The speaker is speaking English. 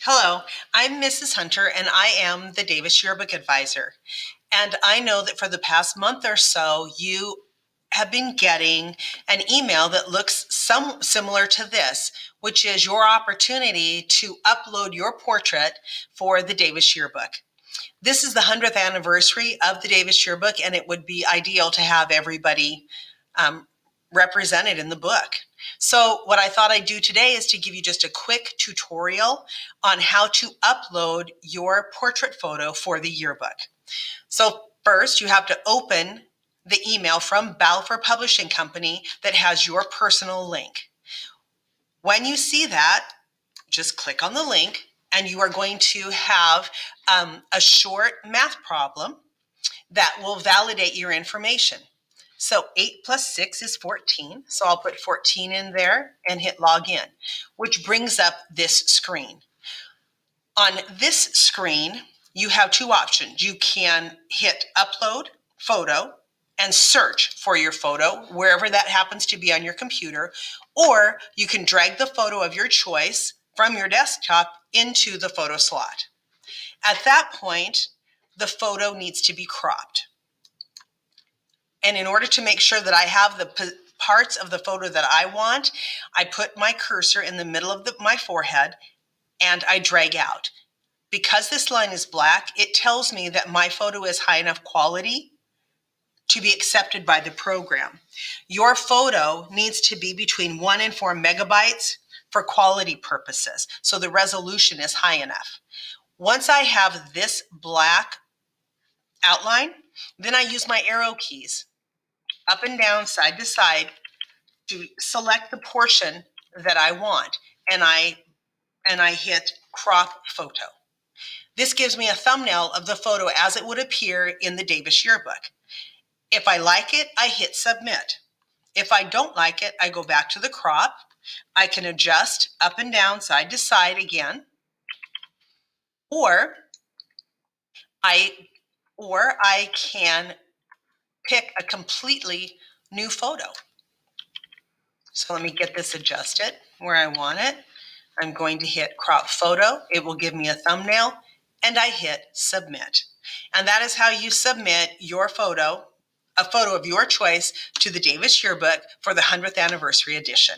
Hello, I'm Mrs. Hunter and I am the Davis Yearbook Advisor. And I know that for the past month or so, you have been getting an email that looks similar to this, which is your opportunity to upload your portrait for the Davis Yearbook. This is the 100th anniversary of the Davis Yearbook, and it would be ideal to have everybody represented in the book. So what I thought I'd do today is to give you just a quick tutorial on how to upload your portrait photo for the yearbook. So first, you have to open the email from Balfour Publishing Company that has your personal link. When you see that, just click on the link and you are going to have a short math problem that will validate your information. So 8 plus 6 is 14. So I'll put 14 in there and hit log in, which brings up this screen. On this screen, you have two options. You can hit upload photo and search for your photo wherever that happens to be on your computer, or you can drag the photo of your choice from your desktop into the photo slot. At that point, the photo needs to be cropped. And in order to make sure that I have the parts of the photo that I want, I put my cursor in the middle of my forehead and I drag out. Because this line is black, it tells me that my photo is high enough quality to be accepted by the program. Your photo needs to be between 1 and 4 megabytes for quality purposes, so the resolution is high enough. Once I have this black outline, then I use my arrow keys up and down, side to side, to select the portion that I want, and I hit crop photo. This gives me a thumbnail of the photo as it would appear in the Davis Yearbook. If I like it, I hit submit. If I don't like it, I go back to the crop. I can adjust up and down, side to side again, or I can pick a completely new photo. So let me get this adjusted where I want it. I'm going to hit crop photo. It will give me a thumbnail and I hit submit. And that is how you submit your photo, a photo of your choice, to the Davis Yearbook for the 100th anniversary edition.